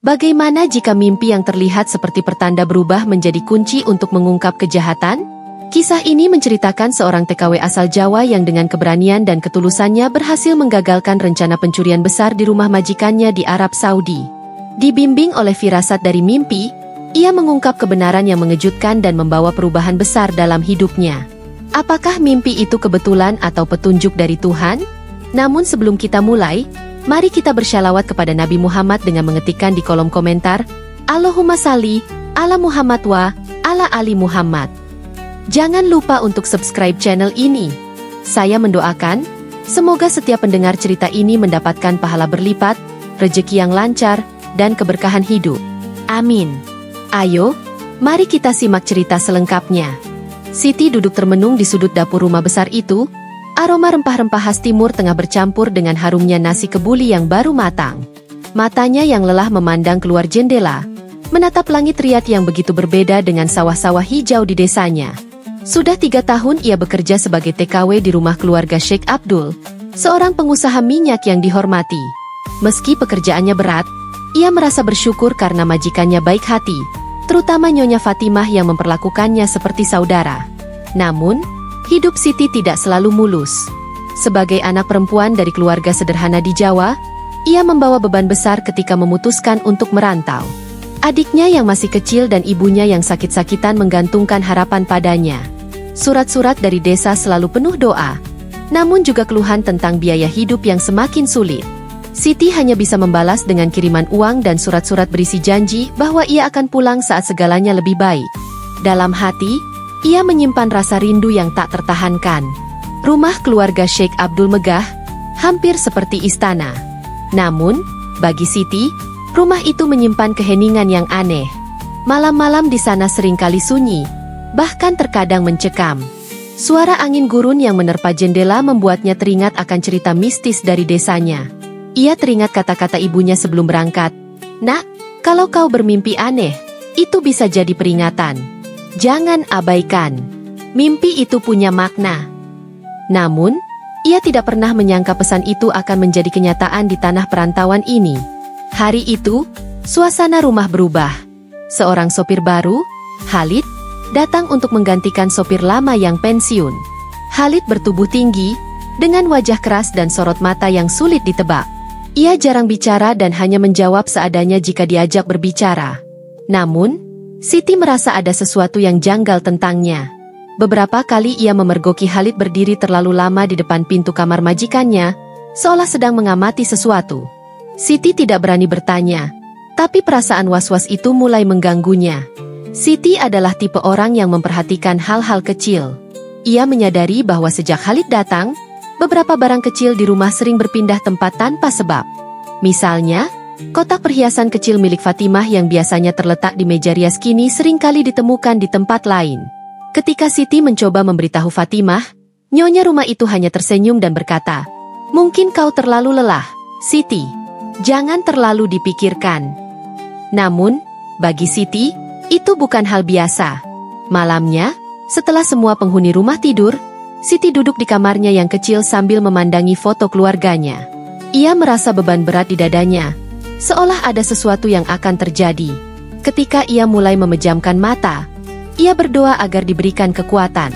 Bagaimana jika mimpi yang terlihat seperti pertanda berubah menjadi kunci untuk mengungkap kejahatan? Kisah ini menceritakan seorang TKW asal Jawa yang dengan keberanian dan ketulusannya berhasil menggagalkan rencana pencurian besar di rumah majikannya di Arab Saudi. Dibimbing oleh firasat dari mimpi, ia mengungkap kebenaran yang mengejutkan dan membawa perubahan besar dalam hidupnya. Apakah mimpi itu kebetulan atau petunjuk dari Tuhan? Namun sebelum kita mulai, mari kita bersyalawat kepada Nabi Muhammad dengan mengetikkan di kolom komentar, Allahumma salli ala Muhammad wa ala ali Muhammad. Jangan lupa untuk subscribe channel ini. Saya mendoakan, semoga setiap pendengar cerita ini mendapatkan pahala berlipat, rezeki yang lancar, dan keberkahan hidup. Amin. Ayo, mari kita simak cerita selengkapnya. Siti duduk termenung di sudut dapur rumah besar itu. Aroma rempah-rempah khas timur tengah bercampur dengan harumnya nasi kebuli yang baru matang. Matanya yang lelah memandang keluar jendela, menatap langit Riyadh yang begitu berbeda dengan sawah-sawah hijau di desanya. Sudah 3 tahun ia bekerja sebagai TKW di rumah keluarga Sheikh Abdul, seorang pengusaha minyak yang dihormati. Meski pekerjaannya berat, ia merasa bersyukur karena majikannya baik hati, terutama Nyonya Fatimah yang memperlakukannya seperti saudara. Namun, hidup Siti tidak selalu mulus. Sebagai anak perempuan dari keluarga sederhana di Jawa, ia membawa beban besar ketika memutuskan untuk merantau. Adiknya yang masih kecil dan ibunya yang sakit-sakitan menggantungkan harapan padanya. Surat-surat dari desa selalu penuh doa, namun juga keluhan tentang biaya hidup yang semakin sulit. Siti hanya bisa membalas dengan kiriman uang dan surat-surat berisi janji bahwa ia akan pulang saat segalanya lebih baik. Dalam hati, ia menyimpan rasa rindu yang tak tertahankan. Rumah keluarga Sheikh Abdul megah, hampir seperti istana. Namun, bagi Siti, rumah itu menyimpan keheningan yang aneh. Malam-malam di sana seringkali sunyi, bahkan terkadang mencekam. Suara angin gurun yang menerpa jendela membuatnya teringat akan cerita mistis dari desanya. Ia teringat kata-kata ibunya sebelum berangkat. "Nak, kalau kau bermimpi aneh, itu bisa jadi peringatan. Jangan abaikan. Mimpi itu punya makna." Namun, ia tidak pernah menyangka pesan itu akan menjadi kenyataan di tanah perantauan ini. Hari itu, suasana rumah berubah. Seorang sopir baru, Khalid, datang untuk menggantikan sopir lama yang pensiun. Khalid bertubuh tinggi, dengan wajah keras dan sorot mata yang sulit ditebak. Ia jarang bicara dan hanya menjawab seadanya jika diajak berbicara. Namun, Siti merasa ada sesuatu yang janggal tentangnya. Beberapa kali ia memergoki Khalid berdiri terlalu lama di depan pintu kamar majikannya, seolah sedang mengamati sesuatu. Siti tidak berani bertanya, tapi perasaan was-was itu mulai mengganggunya. Siti adalah tipe orang yang memperhatikan hal-hal kecil. Ia menyadari bahwa sejak Khalid datang, beberapa barang kecil di rumah sering berpindah tempat tanpa sebab. Misalnya, kotak perhiasan kecil milik Fatimah yang biasanya terletak di meja rias kini seringkali ditemukan di tempat lain. Ketika Siti mencoba memberitahu Fatimah, nyonya rumah itu hanya tersenyum dan berkata, "Mungkin kau terlalu lelah, Siti. Jangan terlalu dipikirkan." Namun, bagi Siti, itu bukan hal biasa. Malamnya, setelah semua penghuni rumah tidur, Siti duduk di kamarnya yang kecil sambil memandangi foto keluarganya. Ia merasa beban berat di dadanya, seolah ada sesuatu yang akan terjadi. Ketika ia mulai memejamkan mata, ia berdoa agar diberikan kekuatan.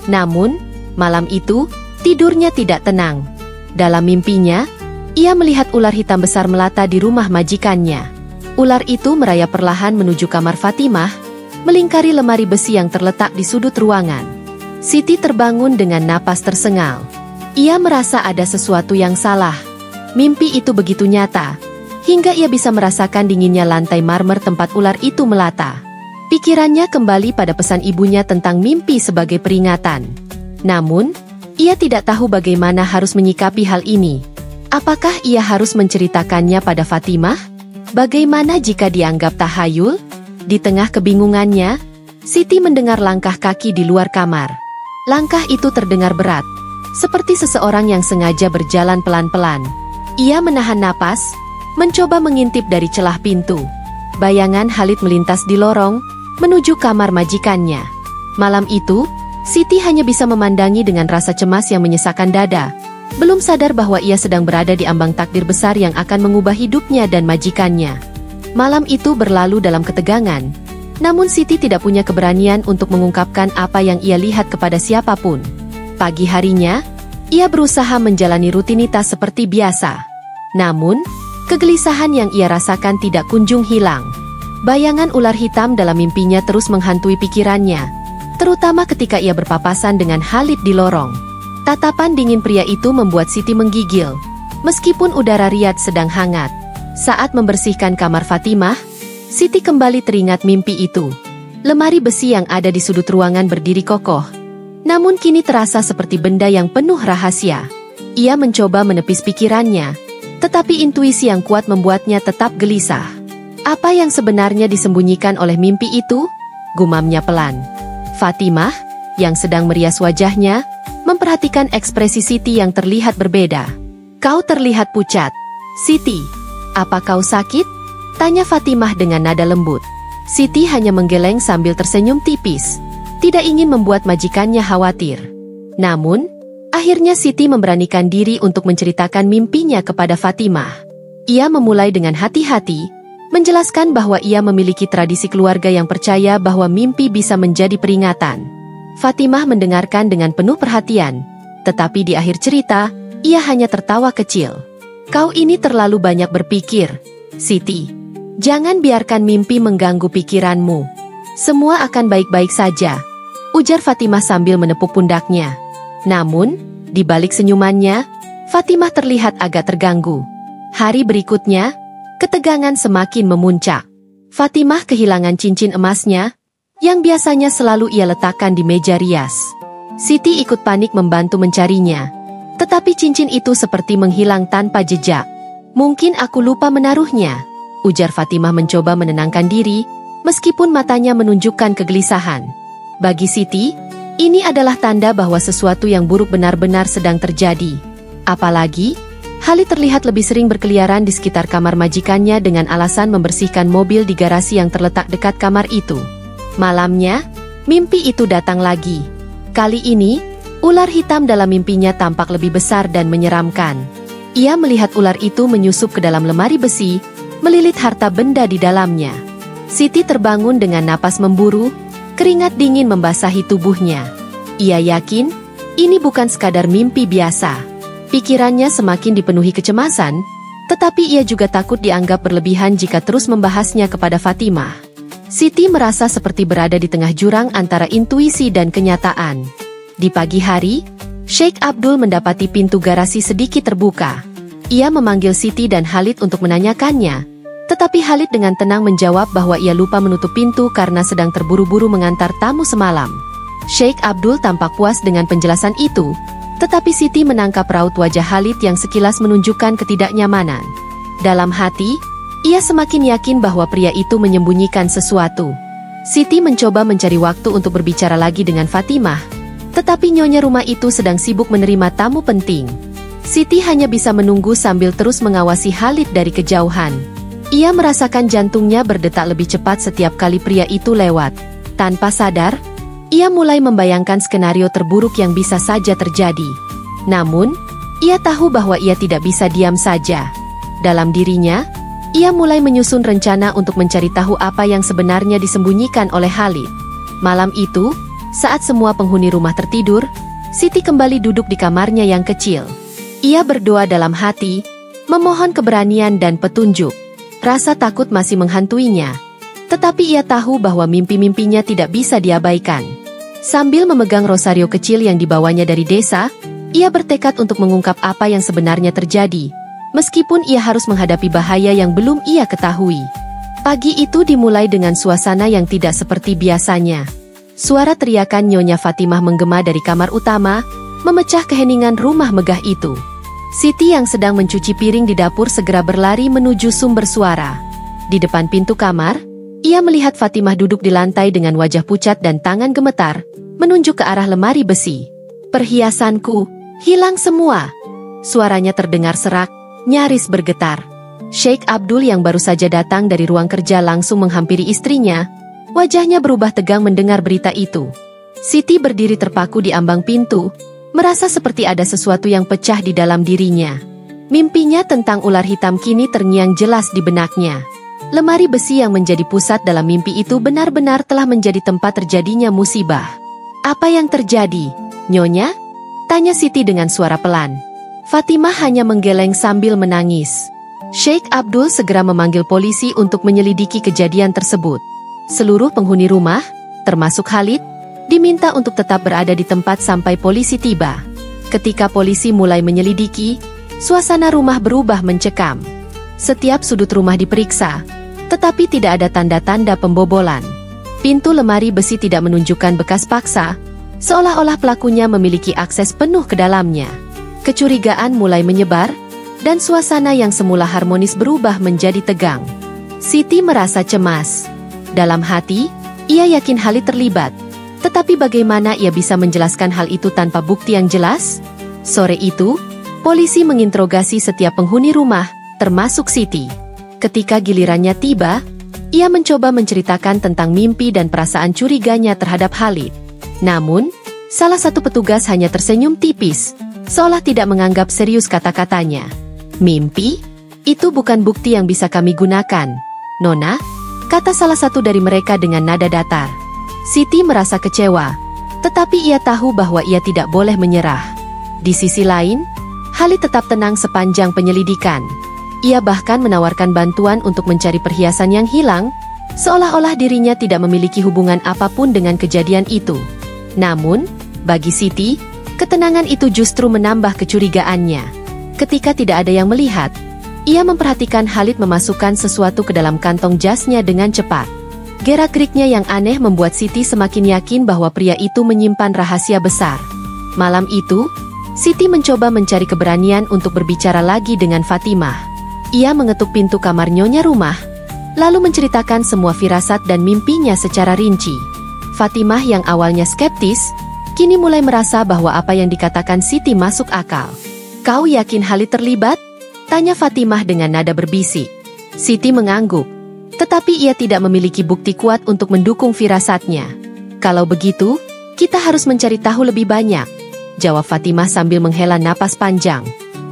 Namun, malam itu, tidurnya tidak tenang. Dalam mimpinya, ia melihat ular hitam besar melata di rumah majikannya. Ular itu merayap perlahan menuju kamar Fatimah, melingkari lemari besi yang terletak di sudut ruangan. Siti terbangun dengan napas tersengal. Ia merasa ada sesuatu yang salah. Mimpi itu begitu nyata, hingga ia bisa merasakan dinginnya lantai marmer tempat ular itu melata. Pikirannya kembali pada pesan ibunya tentang mimpi sebagai peringatan. Namun, ia tidak tahu bagaimana harus menyikapi hal ini. Apakah ia harus menceritakannya pada Fatimah? Bagaimana jika dianggap tahayul? Di tengah kebingungannya, Siti mendengar langkah kaki di luar kamar. Langkah itu terdengar berat, seperti seseorang yang sengaja berjalan pelan-pelan. Ia menahan napas, mencoba mengintip dari celah pintu. Bayangan Khalid melintas di lorong, menuju kamar majikannya. Malam itu, Siti hanya bisa memandangi dengan rasa cemas yang menyesakkan dada. Belum sadar bahwa ia sedang berada di ambang takdir besar yang akan mengubah hidupnya dan majikannya. Malam itu berlalu dalam ketegangan, namun Siti tidak punya keberanian untuk mengungkapkan apa yang ia lihat kepada siapapun. Pagi harinya, ia berusaha menjalani rutinitas seperti biasa. Namun, kegelisahan yang ia rasakan tidak kunjung hilang. Bayangan ular hitam dalam mimpinya terus menghantui pikirannya, terutama ketika ia berpapasan dengan Khalid di lorong. Tatapan dingin pria itu membuat Siti menggigil, meskipun udara Riyadh sedang hangat. Saat membersihkan kamar Fatimah, Siti kembali teringat mimpi itu. Lemari besi yang ada di sudut ruangan berdiri kokoh, namun kini terasa seperti benda yang penuh rahasia. Ia mencoba menepis pikirannya, tetapi intuisi yang kuat membuatnya tetap gelisah. Apa yang sebenarnya disembunyikan oleh mimpi itu? Gumamnya pelan. Fatimah, yang sedang merias wajahnya, memperhatikan ekspresi Siti yang terlihat berbeda. Kau terlihat pucat. Siti, apa kau sakit? Tanya Fatimah dengan nada lembut. Siti hanya menggeleng sambil tersenyum tipis, tidak ingin membuat majikannya khawatir. Namun, akhirnya Siti memberanikan diri untuk menceritakan mimpinya kepada Fatimah. Ia memulai dengan hati-hati, menjelaskan bahwa ia memiliki tradisi keluarga yang percaya bahwa mimpi bisa menjadi peringatan. Fatimah mendengarkan dengan penuh perhatian, tetapi di akhir cerita, ia hanya tertawa kecil. Kau ini terlalu banyak berpikir, Siti. Jangan biarkan mimpi mengganggu pikiranmu. Semua akan baik-baik saja, ujar Fatimah sambil menepuk pundaknya. Namun, di balik senyumannya, Fatimah terlihat agak terganggu. Hari berikutnya, ketegangan semakin memuncak. Fatimah kehilangan cincin emasnya, yang biasanya selalu ia letakkan di meja rias. Siti ikut panik membantu mencarinya, tetapi cincin itu seperti menghilang tanpa jejak. Mungkin aku lupa menaruhnya, ujar Fatimah mencoba menenangkan diri, meskipun matanya menunjukkan kegelisahan. Bagi Siti, ini adalah tanda bahwa sesuatu yang buruk benar-benar sedang terjadi. Apalagi, Khalid terlihat lebih sering berkeliaran di sekitar kamar majikannya dengan alasan membersihkan mobil di garasi yang terletak dekat kamar itu. Malamnya, mimpi itu datang lagi. Kali ini, ular hitam dalam mimpinya tampak lebih besar dan menyeramkan. Ia melihat ular itu menyusup ke dalam lemari besi, melilit harta benda di dalamnya. Siti terbangun dengan napas memburu, keringat dingin membasahi tubuhnya. Ia yakin, ini bukan sekadar mimpi biasa. Pikirannya semakin dipenuhi kecemasan, tetapi ia juga takut dianggap berlebihan jika terus membahasnya kepada Fatimah. Siti merasa seperti berada di tengah jurang antara intuisi dan kenyataan. Di pagi hari, Sheikh Abdul mendapati pintu garasi sedikit terbuka. Ia memanggil Siti dan Khalid untuk menanyakannya, tetapi Khalid dengan tenang menjawab bahwa ia lupa menutup pintu karena sedang terburu-buru mengantar tamu semalam. Sheikh Abdul tampak puas dengan penjelasan itu, tetapi Siti menangkap raut wajah Khalid yang sekilas menunjukkan ketidaknyamanan. Dalam hati, ia semakin yakin bahwa pria itu menyembunyikan sesuatu. Siti mencoba mencari waktu untuk berbicara lagi dengan Fatimah, tetapi nyonya rumah itu sedang sibuk menerima tamu penting. Siti hanya bisa menunggu sambil terus mengawasi Khalid dari kejauhan. Ia merasakan jantungnya berdetak lebih cepat setiap kali pria itu lewat. Tanpa sadar, ia mulai membayangkan skenario terburuk yang bisa saja terjadi. Namun, ia tahu bahwa ia tidak bisa diam saja. Dalam dirinya, ia mulai menyusun rencana untuk mencari tahu apa yang sebenarnya disembunyikan oleh Khalid. Malam itu, saat semua penghuni rumah tertidur, Siti kembali duduk di kamarnya yang kecil. Ia berdoa dalam hati, memohon keberanian dan petunjuk. Rasa takut masih menghantuinya, tetapi ia tahu bahwa mimpi-mimpinya tidak bisa diabaikan. Sambil memegang rosario kecil yang dibawanya dari desa, ia bertekad untuk mengungkap apa yang sebenarnya terjadi, meskipun ia harus menghadapi bahaya yang belum ia ketahui. Pagi itu dimulai dengan suasana yang tidak seperti biasanya. Suara teriakan Nyonya Fatimah menggema dari kamar utama, memecah keheningan rumah megah itu. Siti yang sedang mencuci piring di dapur segera berlari menuju sumber suara. Di depan pintu kamar, ia melihat Fatimah duduk di lantai dengan wajah pucat dan tangan gemetar, menunjuk ke arah lemari besi. "Perhiasanku, hilang semua!" Suaranya terdengar serak, nyaris bergetar. Sheikh Abdul yang baru saja datang dari ruang kerja langsung menghampiri istrinya. Wajahnya berubah tegang mendengar berita itu. Siti berdiri terpaku di ambang pintu, merasa seperti ada sesuatu yang pecah di dalam dirinya. Mimpinya tentang ular hitam kini terngiang jelas di benaknya. lemari besi yang menjadi pusat dalam mimpi itu benar-benar telah menjadi tempat terjadinya musibah. "Apa yang terjadi, Nyonya?" tanya Siti dengan suara pelan. Fatimah hanya menggeleng sambil menangis. Sheikh Abdul segera memanggil polisi untuk menyelidiki kejadian tersebut. Seluruh penghuni rumah, termasuk Khalid, diminta untuk tetap berada di tempat sampai polisi tiba. Ketika polisi mulai menyelidiki, suasana rumah berubah mencekam. Setiap sudut rumah diperiksa, tetapi tidak ada tanda-tanda pembobolan. Pintu lemari besi tidak menunjukkan bekas paksa, seolah-olah pelakunya memiliki akses penuh ke dalamnya. Kecurigaan mulai menyebar, dan suasana yang semula harmonis berubah menjadi tegang. Siti merasa cemas. Dalam hati, ia yakin Khalid terlibat. Tetapi bagaimana ia bisa menjelaskan hal itu tanpa bukti yang jelas? Sore itu, polisi menginterogasi setiap penghuni rumah, termasuk Siti. Ketika gilirannya tiba, ia mencoba menceritakan tentang mimpi dan perasaan curiganya terhadap Khalid. Namun, salah satu petugas hanya tersenyum tipis, seolah tidak menganggap serius kata-katanya. "Mimpi? Itu bukan bukti yang bisa kami gunakan, Nona," kata salah satu dari mereka dengan nada datar. Siti merasa kecewa, tetapi ia tahu bahwa ia tidak boleh menyerah. Di sisi lain, Khalid tetap tenang sepanjang penyelidikan. Ia bahkan menawarkan bantuan untuk mencari perhiasan yang hilang, seolah-olah dirinya tidak memiliki hubungan apapun dengan kejadian itu. Namun, bagi Siti, ketenangan itu justru menambah kecurigaannya. Ketika tidak ada yang melihat, ia memperhatikan Khalid memasukkan sesuatu ke dalam kantong jasnya dengan cepat. Gerak-geriknya yang aneh membuat Siti semakin yakin bahwa pria itu menyimpan rahasia besar. Malam itu, Siti mencoba mencari keberanian untuk berbicara lagi dengan Fatimah. Ia mengetuk pintu kamar nyonya rumah, lalu menceritakan semua firasat dan mimpinya secara rinci. Fatimah yang awalnya skeptis, kini mulai merasa bahwa apa yang dikatakan Siti masuk akal. "Kau yakin Khalid terlibat?" tanya Fatimah dengan nada berbisik. Siti mengangguk. Tetapi ia tidak memiliki bukti kuat untuk mendukung firasatnya. "Kalau begitu, kita harus mencari tahu lebih banyak," jawab Fatimah sambil menghela napas panjang.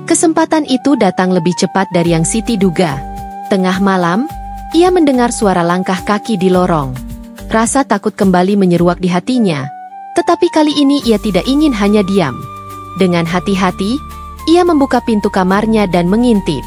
Kesempatan itu datang lebih cepat dari yang Siti duga. Tengah malam, ia mendengar suara langkah kaki di lorong. Rasa takut kembali menyeruak di hatinya, tetapi kali ini ia tidak ingin hanya diam. Dengan hati-hati, ia membuka pintu kamarnya dan mengintip.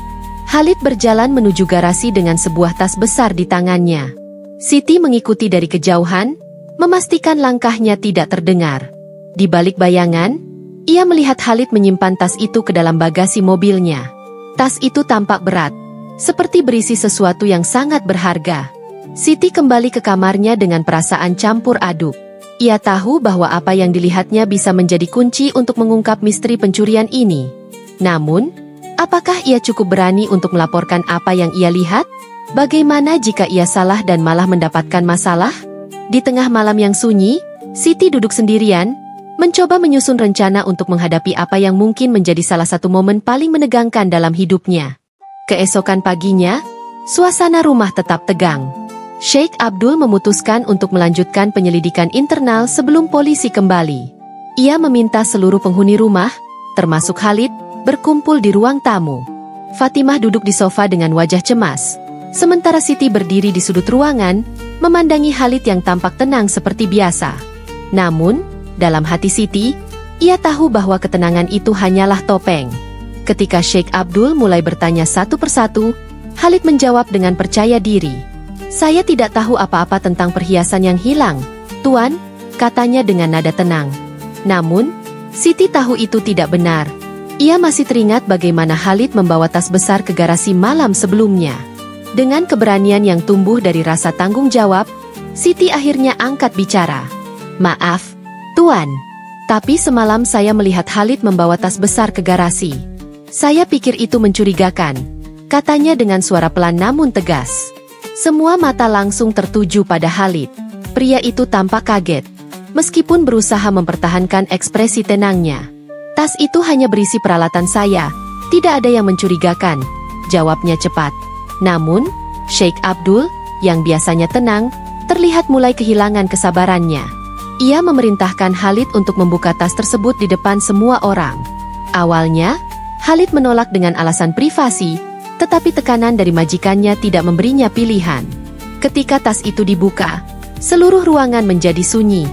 Khalid berjalan menuju garasi dengan sebuah tas besar di tangannya. Siti mengikuti dari kejauhan, memastikan langkahnya tidak terdengar. Di balik bayangan, ia melihat Khalid menyimpan tas itu ke dalam bagasi mobilnya. Tas itu tampak berat, seperti berisi sesuatu yang sangat berharga. Siti kembali ke kamarnya dengan perasaan campur aduk. Ia tahu bahwa apa yang dilihatnya bisa menjadi kunci untuk mengungkap misteri pencurian ini. Namun, apakah ia cukup berani untuk melaporkan apa yang ia lihat? Bagaimana jika ia salah dan malah mendapatkan masalah? Di tengah malam yang sunyi, Siti duduk sendirian, mencoba menyusun rencana untuk menghadapi apa yang mungkin menjadi salah satu momen paling menegangkan dalam hidupnya. Keesokan paginya, suasana rumah tetap tegang. Sheikh Abdul memutuskan untuk melanjutkan penyelidikan internal sebelum polisi kembali. Ia meminta seluruh penghuni rumah, termasuk Khalid, berkumpul di ruang tamu. Fatimah duduk di sofa dengan wajah cemas, sementara Siti berdiri di sudut ruangan, memandangi Khalid yang tampak tenang seperti biasa. Namun, dalam hati Siti, ia tahu bahwa ketenangan itu hanyalah topeng. Ketika Sheikh Abdul mulai bertanya satu persatu, Khalid menjawab dengan percaya diri. "Saya tidak tahu apa-apa tentang perhiasan yang hilang, Tuan," katanya dengan nada tenang. Namun, Siti tahu itu tidak benar. Ia masih teringat bagaimana Khalid membawa tas besar ke garasi malam sebelumnya. Dengan keberanian yang tumbuh dari rasa tanggung jawab, Siti akhirnya angkat bicara. "Maaf, Tuan, tapi semalam saya melihat Khalid membawa tas besar ke garasi. Saya pikir itu mencurigakan," katanya dengan suara pelan namun tegas. Semua mata langsung tertuju pada Khalid. Pria itu tampak kaget, meskipun berusaha mempertahankan ekspresi tenangnya. "Tas itu hanya berisi peralatan saya, tidak ada yang mencurigakan," jawabnya cepat. Namun, Sheikh Abdul, yang biasanya tenang, terlihat mulai kehilangan kesabarannya. Ia memerintahkan Khalid untuk membuka tas tersebut di depan semua orang. Awalnya, Khalid menolak dengan alasan privasi, tetapi tekanan dari majikannya tidak memberinya pilihan. Ketika tas itu dibuka, seluruh ruangan menjadi sunyi.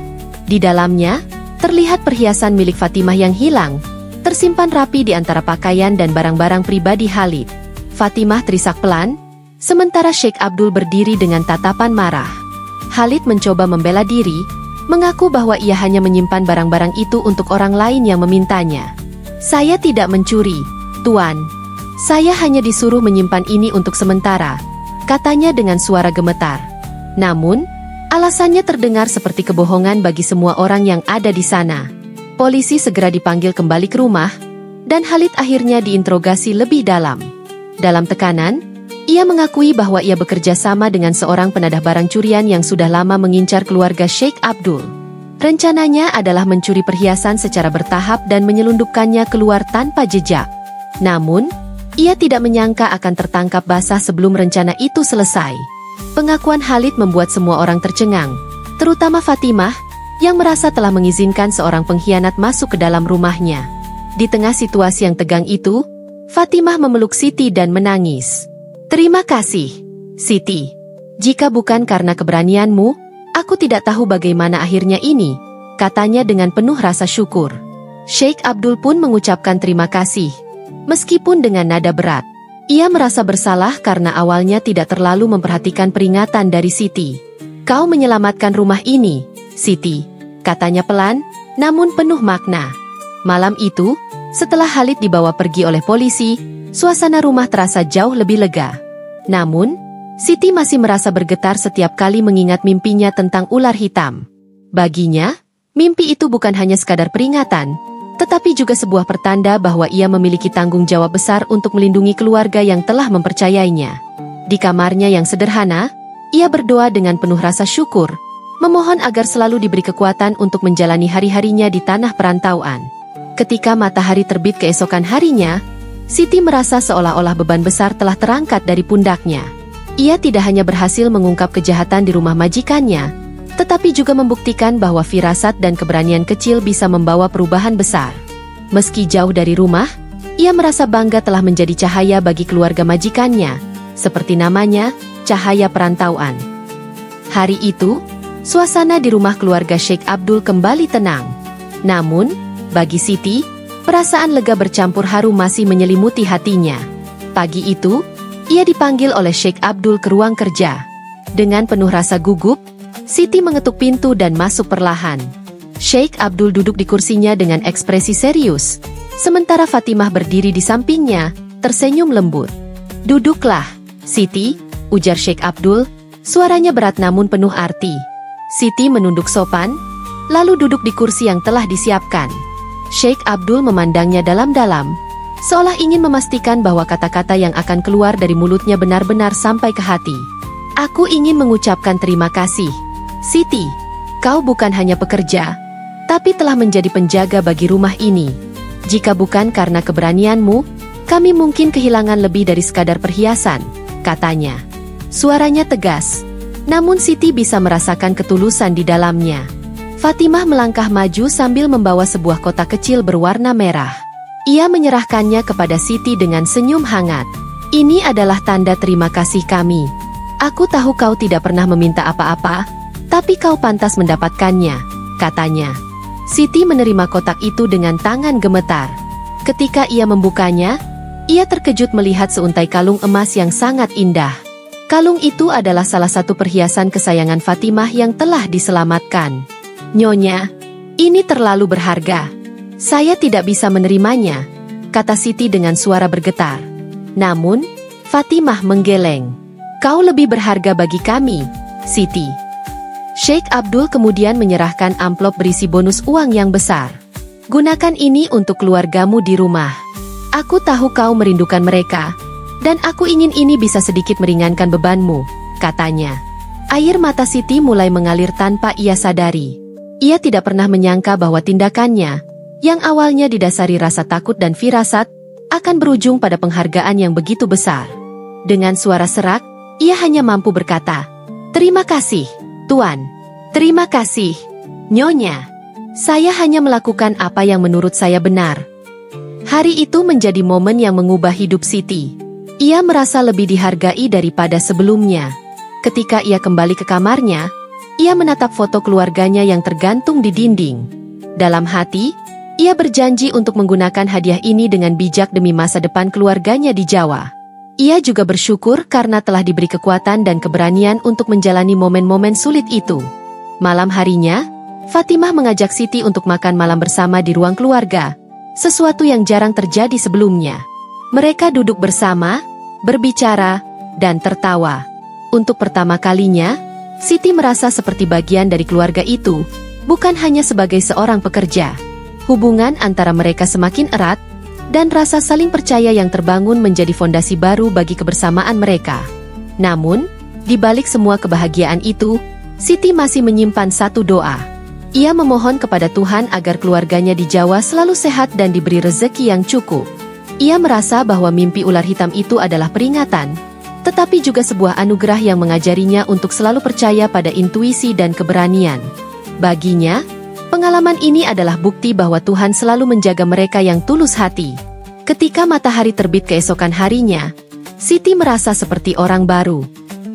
Di dalamnya, terlihat perhiasan milik Fatimah yang hilang, tersimpan rapi di antara pakaian dan barang-barang pribadi Khalid. Fatimah terisak pelan, sementara Sheikh Abdul berdiri dengan tatapan marah. Khalid mencoba membela diri, mengaku bahwa ia hanya menyimpan barang-barang itu untuk orang lain yang memintanya. "Saya tidak mencuri, Tuan. Saya hanya disuruh menyimpan ini untuk sementara," katanya dengan suara gemetar. Namun, alasannya terdengar seperti kebohongan bagi semua orang yang ada di sana. Polisi segera dipanggil kembali ke rumah, dan Khalid akhirnya diinterogasi lebih dalam. Dalam tekanan, ia mengakui bahwa ia bekerja sama dengan seorang penadah barang curian yang sudah lama mengincar keluarga Sheikh Abdul. Rencananya adalah mencuri perhiasan secara bertahap dan menyelundupkannya keluar tanpa jejak. Namun, ia tidak menyangka akan tertangkap basah sebelum rencana itu selesai. Pengakuan Khalid membuat semua orang tercengang, terutama Fatimah, yang merasa telah mengizinkan seorang pengkhianat masuk ke dalam rumahnya. Di tengah situasi yang tegang itu, Fatimah memeluk Siti dan menangis. "Terima kasih, Siti. Jika bukan karena keberanianmu, aku tidak tahu bagaimana akhirnya ini," katanya dengan penuh rasa syukur. Sheikh Abdul pun mengucapkan terima kasih, meskipun dengan nada berat. Ia merasa bersalah karena awalnya tidak terlalu memperhatikan peringatan dari Siti. "Kau menyelamatkan rumah ini, Siti," katanya pelan, namun penuh makna. Malam itu, setelah Khalid dibawa pergi oleh polisi, suasana rumah terasa jauh lebih lega. Namun, Siti masih merasa bergetar setiap kali mengingat mimpinya tentang ular hitam. Baginya, mimpi itu bukan hanya sekadar peringatan, tetapi juga sebuah pertanda bahwa ia memiliki tanggung jawab besar untuk melindungi keluarga yang telah mempercayainya. Di kamarnya yang sederhana, ia berdoa dengan penuh rasa syukur, memohon agar selalu diberi kekuatan untuk menjalani hari-harinya di tanah perantauan. Ketika matahari terbit keesokan harinya, Siti merasa seolah-olah beban besar telah terangkat dari pundaknya. Ia tidak hanya berhasil mengungkap kejahatan di rumah majikannya, tetapi juga membuktikan bahwa firasat dan keberanian kecil bisa membawa perubahan besar. Meski jauh dari rumah, ia merasa bangga telah menjadi cahaya bagi keluarga majikannya, seperti namanya, cahaya perantauan. Hari itu, suasana di rumah keluarga Sheikh Abdul kembali tenang. Namun, bagi Siti, perasaan lega bercampur haru masih menyelimuti hatinya. Pagi itu, ia dipanggil oleh Sheikh Abdul ke ruang kerja. Dengan penuh rasa gugup, Siti mengetuk pintu dan masuk perlahan. Sheikh Abdul duduk di kursinya dengan ekspresi serius, sementara Fatimah berdiri di sampingnya, tersenyum lembut. "Duduklah, Siti," ujar Sheikh Abdul, suaranya berat namun penuh arti. Siti menunduk sopan, lalu duduk di kursi yang telah disiapkan. Sheikh Abdul memandangnya dalam-dalam, seolah ingin memastikan bahwa kata-kata yang akan keluar dari mulutnya benar-benar sampai ke hati. "Aku ingin mengucapkan terima kasih, Siti. Kau bukan hanya pekerja, tapi telah menjadi penjaga bagi rumah ini. Jika bukan karena keberanianmu, kami mungkin kehilangan lebih dari sekadar perhiasan," katanya. Suaranya tegas, namun Siti bisa merasakan ketulusan di dalamnya. Fatimah melangkah maju sambil membawa sebuah kotak kecil berwarna merah. Ia menyerahkannya kepada Siti dengan senyum hangat. "Ini adalah tanda terima kasih kami. Aku tahu kau tidak pernah meminta apa-apa, tapi kau pantas mendapatkannya," katanya. Siti menerima kotak itu dengan tangan gemetar. Ketika ia membukanya, ia terkejut melihat seuntai kalung emas yang sangat indah. Kalung itu adalah salah satu perhiasan kesayangan Fatimah yang telah diselamatkan. "Nyonya, ini terlalu berharga. Saya tidak bisa menerimanya," kata Siti dengan suara bergetar. Namun, Fatimah menggeleng. "Kau lebih berharga bagi kami, Siti." Sheikh Abdul kemudian menyerahkan amplop berisi bonus uang yang besar. "Gunakan ini untuk keluargamu di rumah. Aku tahu kau merindukan mereka, dan aku ingin ini bisa sedikit meringankan bebanmu," katanya. Air mata Siti mulai mengalir tanpa ia sadari. Ia tidak pernah menyangka bahwa tindakannya, yang awalnya didasari rasa takut dan firasat, akan berujung pada penghargaan yang begitu besar. Dengan suara serak, ia hanya mampu berkata, "Terima kasih, Tuan. Terima kasih, Nyonya. Saya hanya melakukan apa yang menurut saya benar." Hari itu menjadi momen yang mengubah hidup Siti. Ia merasa lebih dihargai daripada sebelumnya. Ketika ia kembali ke kamarnya, ia menatap foto keluarganya yang tergantung di dinding. Dalam hati, ia berjanji untuk menggunakan hadiah ini dengan bijak demi masa depan keluarganya di Jawa. Ia juga bersyukur karena telah diberi kekuatan dan keberanian untuk menjalani momen-momen sulit itu. Malam harinya, Fatimah mengajak Siti untuk makan malam bersama di ruang keluarga, sesuatu yang jarang terjadi sebelumnya. Mereka duduk bersama, berbicara, dan tertawa. Untuk pertama kalinya, Siti merasa seperti bagian dari keluarga itu, bukan hanya sebagai seorang pekerja. Hubungan antara mereka semakin erat, dan rasa saling percaya yang terbangun menjadi fondasi baru bagi kebersamaan mereka. Namun, di balik semua kebahagiaan itu, Siti masih menyimpan satu doa. Ia memohon kepada Tuhan agar keluarganya di Jawa selalu sehat dan diberi rezeki yang cukup. Ia merasa bahwa mimpi ular hitam itu adalah peringatan, tetapi juga sebuah anugerah yang mengajarinya untuk selalu percaya pada intuisi dan keberanian. Baginya, pengalaman ini adalah bukti bahwa Tuhan selalu menjaga mereka yang tulus hati. Ketika matahari terbit keesokan harinya, Siti merasa seperti orang baru.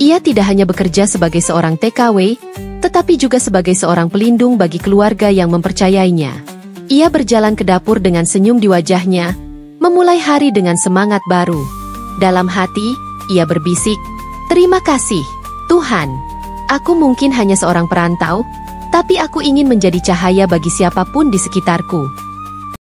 Ia tidak hanya bekerja sebagai seorang TKW, tetapi juga sebagai seorang pelindung bagi keluarga yang mempercayainya. Ia berjalan ke dapur dengan senyum di wajahnya, memulai hari dengan semangat baru. Dalam hati, ia berbisik, "Terima kasih, Tuhan. Aku mungkin hanya seorang perantau, tapi aku ingin menjadi cahaya bagi siapapun di sekitarku."